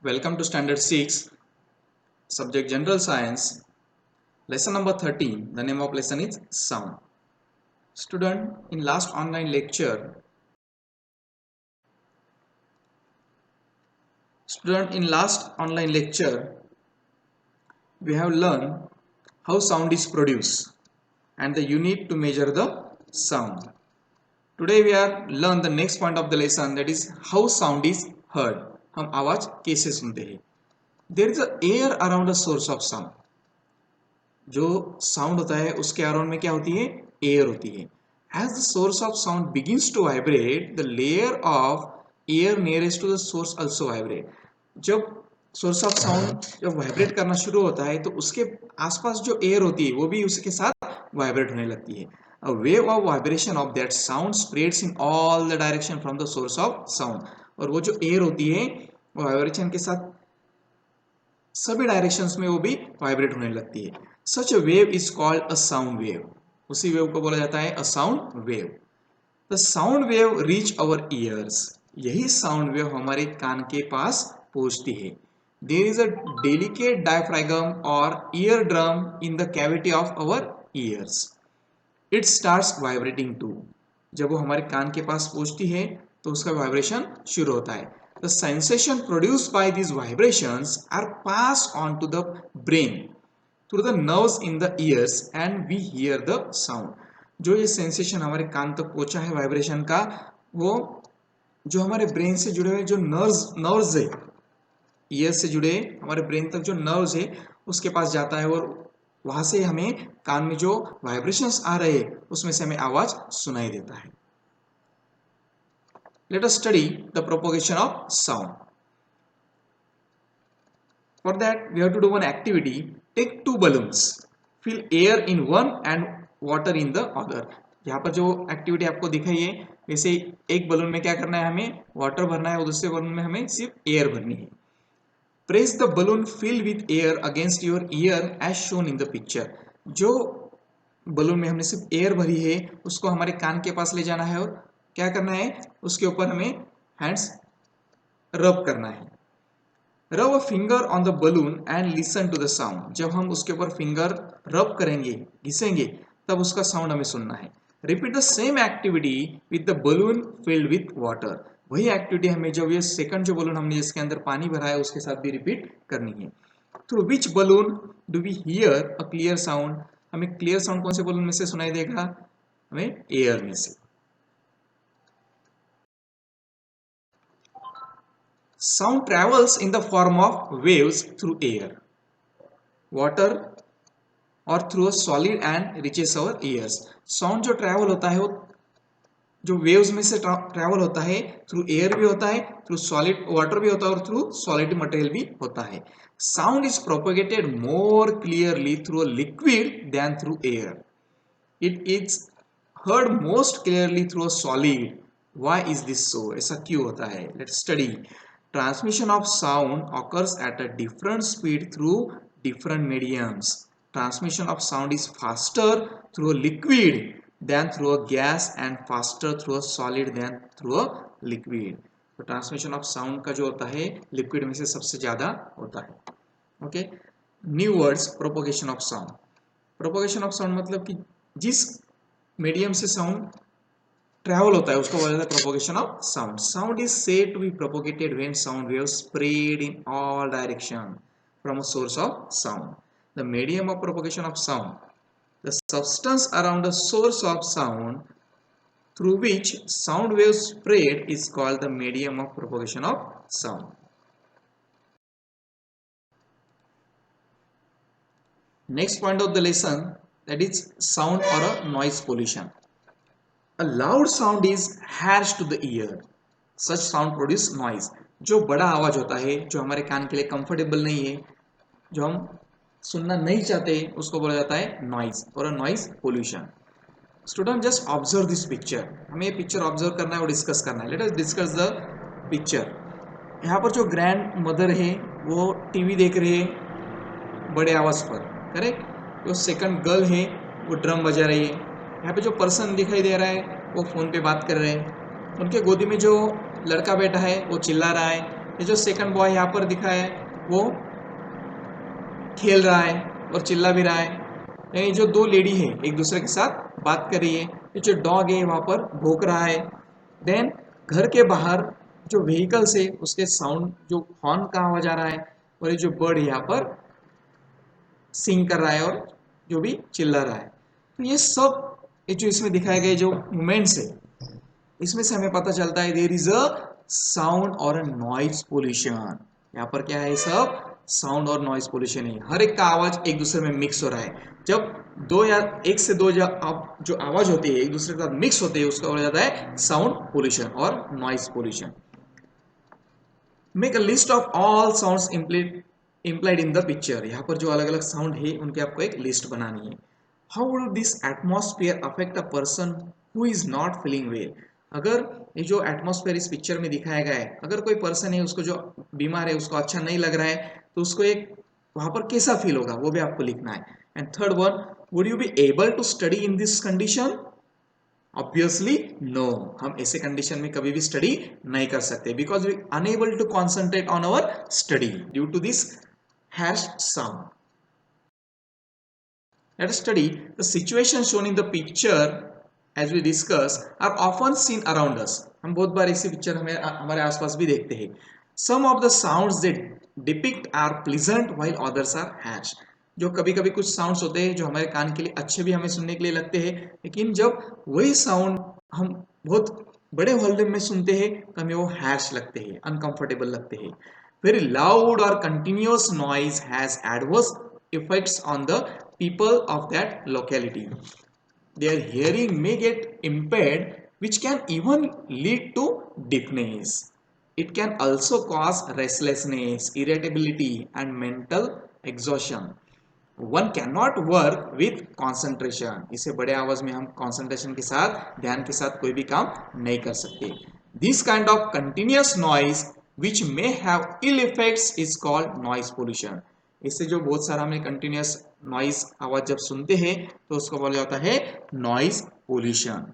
Welcome to Standard 6, Subject General Science, Lesson number 13. The name of lesson is Sound. Student, in last online lecture, we have learned how sound is produced and the unit to measure the sound. Today we are learn the next point of the lesson, that is how sound is heard. हम आवाज कैसे सुनते हैं. There is a air around a source of sound. जो sound होता है उसके around में क्या होती है, एयर होती है. As the source of sound begins to vibrate, the layer of air nearest to the source also vibrate. जब सोर्स ऑफ साउंड जब वाइब्रेट करना शुरू होता है तो उसके आसपास जो एयर होती है वो भी उसके साथ वाइब्रेट होने लगती है. A wave of vibration of that sound spreads in all the direction from the source of sound. और वो जो एयर होती है वो वाइब्रेशन के साथ सभी डायरेक्शंस में वो भी वाइब्रेट होने लगती है. Such a wave is called a sound wave. उसी वेव को बोला जाता है a sound wave. The sound wave reach our ears. यही साउंड वेव हमारे कान के पास पहुंचती है. There is a delicate diaphragm or eardrum in the cavity of our ears. It starts vibrating too. जब वो हमारे कान के पास पहुंचती है तो उसका वाइब्रेशन शुरू होता है. The sensation produced by these vibrations are passed on to the brain through the nerves in the ears and we hear the sound. जो ये सेंसेशन हमारे कान तक पहुंचा है वाइब्रेशन का, वो जो हमारे ब्रेन से जुड़े हुए जो नर्व्स है, ईयर से जुड़े हमारे ब्रेन तक जो नर्व्स है उसके पास जाता है और वहां से हमें कान में जो वाइब्रेशंस आ रहे हैं उसमें से हमें आवाज सुनाई देता है. Let us study the propagation of sound. For that we have to do one activity. Take two balloons, fill air in one and water in the other. यहाँ पर जो एक्टिविटी आपको दिखाई है वैसे एक बलून में क्या करना है, हमें वाटर भरना है और दूसरे बलून में हमें सिर्फ एयर भरनी है. Press the balloon filled with air against your ear as shown in the picture. जो बलून में हमने सिर्फ एयर भरी है उसको हमारे कान के पास ले जाना है और क्या करना है, उसके ऊपर हमें हैंड्स रब करना है. Rub a finger on the balloon and listen to the sound. जब हम उसके ऊपर फिंगर रब करेंगे, घिसेंगे, तब उसका साउंड हमें सुनना है. Repeat the same activity with the balloon filled with water. वही एक्टिविटी हमें जब ये सेकंड जो बलून हमने जिसके अंदर पानी भरा है उसके साथ भी रिपीट करनी है. Through which balloon do we hear a clear sound. हमें क्लियर साउंड कौन से बलून में से सुनाई देगा, हमें एयर में से. Sound travels in the form of waves through air, water or through a solid and reaches our ears. Sound जो ट्रैवल होता है वो जो वेव्स में से ट्रैवल होता है, थ्रू एयर भी होता है, थ्रू सॉलिड वाटर भी होता है और थ्रू सॉलिड मटेरियल भी होता है. Sound is propagated more clearly through a liquid than through air. It is heard most clearly through a solid. Why is this so? ऐसा क्यों होता है? Let's study. Transmission of sound occurs at a different speed through different mediums. Transmission of sound is faster through a liquid than through a gas and faster through a solid than through a liquid. तो transmission of sound का जो होता है liquid में से सबसे ज्यादा होता है. Okay, new words. Propagation of sound. Propagation of sound मतलब कि जिस मीडियम से साउंड ट्रैवल होता है उसको बोला जाता है propagation of sound. Sound is said to be propagated when sound waves spread in all direction from a source of sound. The medium of propagation of sound, the substance around the source of sound through which sound waves spread is called the medium of propagation of sound. Next point of the lesson, that is sound or a noise pollution. A loud sound is harsh to the ear. Such sound produce noise. जो बड़ा आवाज होता है जो हमारे कान के लिए comfortable नहीं है, जो हम सुनना नहीं चाहते, उसको बोला जाता है नॉइज और a noise pollution. Student just observe this picture. हमें ये पिक्चर ऑब्जर्व करना है और डिस्कस करना है. Let us discuss the picture. यहाँ पर जो ग्रैंड मदर है वो टीवी देख रही है बड़े आवाज पर, करेक्ट. जो सेकंड गर्ल है वो ड्रम बजा रही है. यहाँ पे जो पर्सन दिखाई दे रहा है वो फोन पे बात कर रहे हैं. उनके गोदी में जो लड़का बैठा है वो चिल्ला रहा है. ये जो सेकंड बॉय यहाँ पर दिखा है वो खेल रहा है और चिल्ला भी रहा है। यानी जो दो लेडी है एक दूसरे के साथ बात कर रही है। ये जो डॉग है वहाँ पर भौंक रहा है। देन घर के बाहर जो व्हीकल्स है उसके साउंड जो हॉर्न का आवाज आ रहा है और ये जो बर्ड यहाँ पर सिंग कर रहा है और जो भी चिल्ला रहा है। तो ये सब ये जो इसमें दिखाए गए जो मोमेंट्स है इसमें से हमें पता चलता है देयर इज अ साउंड और नॉइज पोल्यूशन। यहाँ पर क्या है सब साउंड और नॉइज पोल्यूशन है। हर एक का आवाज एक दूसरे में मिक्स हो रहा है। जब दो या एक से दो जो आवाज होती है एक दूसरे के साथ मिक्स होती है उसका बोला जाता है साउंड पोल्यूशन और noise pollution. Make a list of all sounds implied in the picture. यहाँ पर जो अलग अलग साउंड है उनके आपको एक लिस्ट बनानी है। How would this atmosphere affect a person who is not feeling well. अगर ये जो एटमॉस्फेयर इस पिक्चर में दिखाया गया है अगर कोई पर्सन है उसको जो बीमार है उसको अच्छा नहीं लग रहा है तो उसको एक वहां पर कैसा फील होगा वो भी आपको लिखना है। And third one, would you be able to study in this condition. Obviously no, हम ऐसे कंडीशन में कभी भी स्टडी नहीं कर सकते because we unable to concentrate on our study due to this harsh sound. Let us study the situations shown in the picture as we discuss are often seen around us. हम बहुत बार ऐसी picture हमारे आसपास भी देखते हैं। Some of the sounds they depict are pleasant while others are harsh. जो कभी कभी कुछ साउंड्स होते हैं जो हमारे कान के लिए अच्छे भी हमें सुनने के लिए लगते हैं लेकिन जब वही साउंड हम बहुत बड़े वॉल्यूम में सुनते हैं तो हमें वो हैश लगते हैं, अनकंफर्टेबल लगते हैं। Very loud or continuous noise has adverse effects on the people of that locality. Their hearing may get impaired, which can even lead to deafness. It can also cause restlessness, irritability, and mental exhaustion. One cannot work with concentration. इससे बड़े आवाज में हम concentration के साथ ध्यान के साथ कोई भी काम नहीं कर सकते। This kind of continuous noise which may have ill effects is called noise pollution. इससे जो बहुत सारा हमें continuous noise आवाज जब सुनते हैं तो उसको बोला जाता है noise pollution.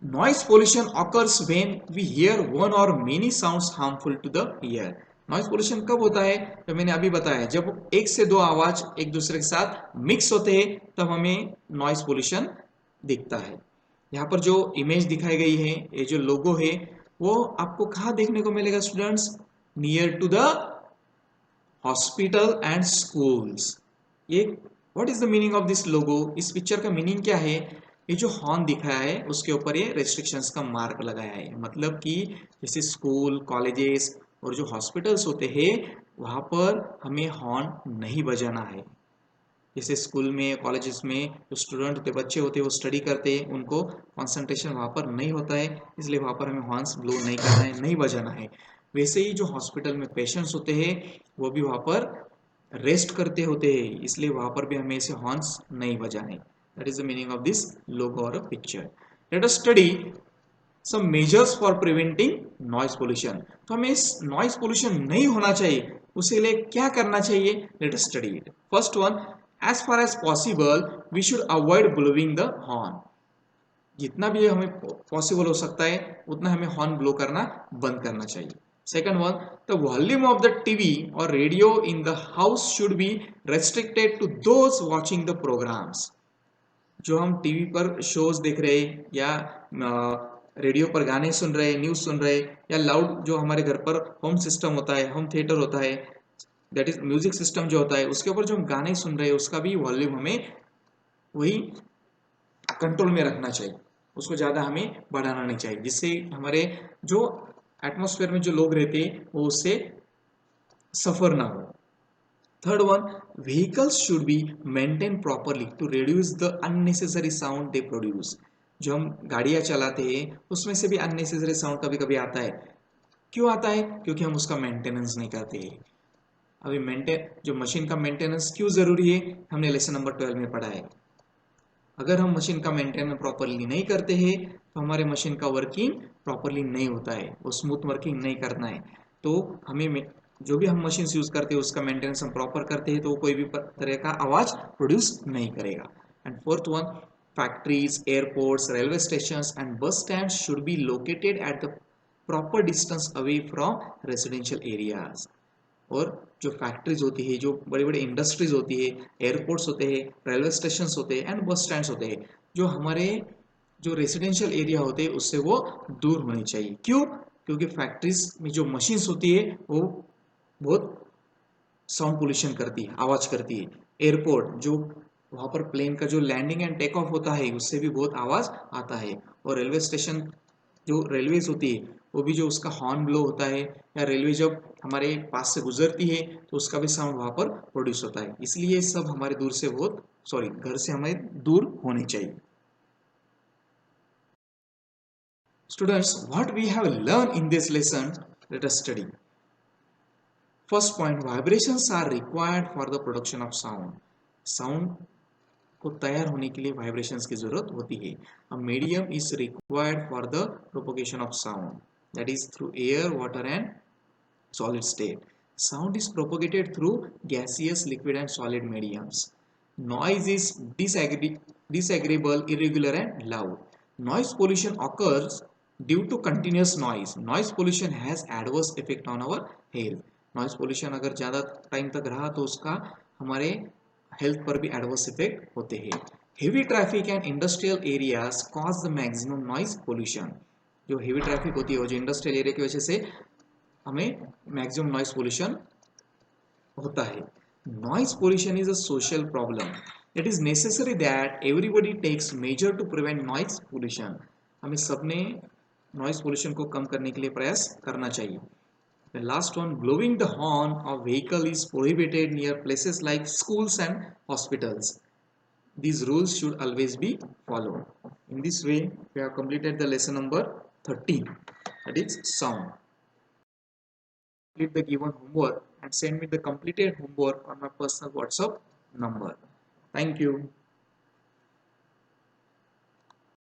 Noise pollution occurs when we hear one or many sounds harmful to the ear. Noise pollution कब होता है तो मैंने अभी बताया जब एक से दो आवाज एक दूसरे के साथ मिक्स होते हैं तब हमें नॉइज पोल्यूशन दिखता है। यहाँ पर जो इमेज दिखाई गई है ये जो लोगो है वो आपको कहाँ देखने को मिलेगा students, near to the hospital and schools. ये what is the meaning of this logo, इस पिक्चर का मीनिंग क्या है। ये जो हॉर्न दिखाया है उसके ऊपर ये रेस्ट्रिक्शंस का मार्क लगाया है, मतलब कि जैसे स्कूल कॉलेजेस और जो हॉस्पिटल्स होते हैं वहाँ पर हमें हॉर्न नहीं बजाना है। जैसे स्कूल में कॉलेजेस में जो स्टूडेंट होते बच्चे होते हैं वो स्टडी करते हैं उनको कंसंट्रेशन वहाँ पर नहीं होता है इसलिए वहाँ पर हमें हॉर्न्स ब्लो नहीं करना है, नहीं बजाना है। वैसे ही जो हॉस्पिटल में पेशेंट्स होते हैं वो भी वहाँ पर रेस्ट करते होते हैं इसलिए वहाँ पर भी हमें ऐसे हॉर्न्स नहीं बजाने। That is the meaning of this logo और picture. Let us study some measures for preventing noise pollution. तो हमें noise pollution नहीं होना चाहिए उसके लिए क्या करना चाहिए, let us study it. First one, as far as possible we should avoid blowing the horn. जितना भी हमें पॉसिबल हो सकता है उतना हमें हॉर्न ब्लो करना बंद करना चाहिए। Second one, the volume of the TV और radio in the house should be restricted to those watching the programmes. जो हम टीवी पर शोज देख रहे हैं या रेडियो पर गाने सुन रहे, न्यूज सुन रहे या लाउड जो हमारे घर पर होम सिस्टम होता है, होम थिएटर होता है, दैट इज म्यूजिक सिस्टम जो होता है उसके ऊपर जो हम गाने सुन रहे हैं उसका भी वॉल्यूम हमें वही कंट्रोल में रखना चाहिए, उसको ज़्यादा हमें बढ़ाना नहीं चाहिए जिससे हमारे जो एटमॉस्फेयर में जो लोग रहते हैं वो उससे सफर ना हो। Third one, vehicles should be maintain properly to reduce the unnecessary sound they produce. जो हम गाड़ियाँ चलाते हैं उसमें से भी अननेसेसरी साउंड कभी कभी आता है। क्यों आता है? क्योंकि हम उसका मेंटेनेंस नहीं करते हैं। अभी जो मशीन का मेंटेनेंस क्यों जरूरी है हमने लेसन नंबर 12 में पढ़ा है। अगर हम मशीन का मेंटेनेंस प्रॉपरली नहीं करते हैं तो हमारे मशीन का वर्किंग प्रॉपरली नहीं होता है, वो स्मूथ वर्किंग नहीं करना है। तो हमें जो भी हम मशीन यूज करते हैं उसका मेंटेनेंस हम प्रॉपर करते हैं तो कोई भी तरह का आवाज प्रोड्यूस नहीं करेगा। And fourth one, factories, airports, railway stations and bus stands should be located at the proper distance away from residential areas. और जो फैक्ट्रीज होती है, जो बड़ी बड़ी इंडस्ट्रीज होती है, एयरपोर्ट्स होते हैं, रेलवे स्टेशन होते हैं एंड बस स्टैंड्स होते हैं, जो हमारे जो रेसिडेंशियल एरिया होते हैं उससे वो दूर होनी चाहिए. क्यों? क्योंकि फैक्ट्रीज में जो मशीन्स होती है वो बहुत साउंड पोल्यूशन करती है, आवाज करती है. एयरपोर्ट जो वहां पर प्लेन का जो लैंडिंग एंड टेक ऑफ होता है उससे भी बहुत आवाज आता है. और रेलवे स्टेशन जो रेलवेज होती है वो भी जो उसका हॉर्न ब्लो होता है या रेलवे जब हमारे पास से गुजरती है तो उसका भी साउंड वहां पर प्रोड्यूस होता है. इसलिए सब हमारे दूर से बहुत घर से हमें दूर होने चाहिए. Students, what we have learn in this lesson, let us study. First point, vibrations are required for the production of sound. Sound को तैयार होने के लिए वाइब्रेशंस की जरूरत होती है. A medium is required for the propagation of sound, that is through air, water and solid state. Sound is propagated through gaseous, liquid and solid mediums. Noise is disagreeable, irregular and loud. Noise pollution occurs due to continuous noise. Noise pollution has adverse effect on our health. Noise pollution अगर ज़्यादा time तक रहा तो उसका हमारे health पर भी adverse effect होते हैं. Heavy traffic and industrial areas cause the maximum noise pollution. जो हेवी ट्रैफिक होती है वो जो इंडस्ट्रियल एरिया की वजह से हमें मैक्सिमम नॉइज पोल्यूशन होता है. Noise pollution is a social problem. It is necessary that everybody takes measure to prevent noise pollution. हमें सबने नॉइज पोल्यूशन को कम करने के लिए प्रयास करना चाहिए. The last one, blowing the horn of vehicle is prohibited near places like schools and hospitals. These rules should always be followed. In this way, we have completed the lesson number 13, that is sound. Complete the given homework and send me the completed homework on my personal WhatsApp number. Thank you.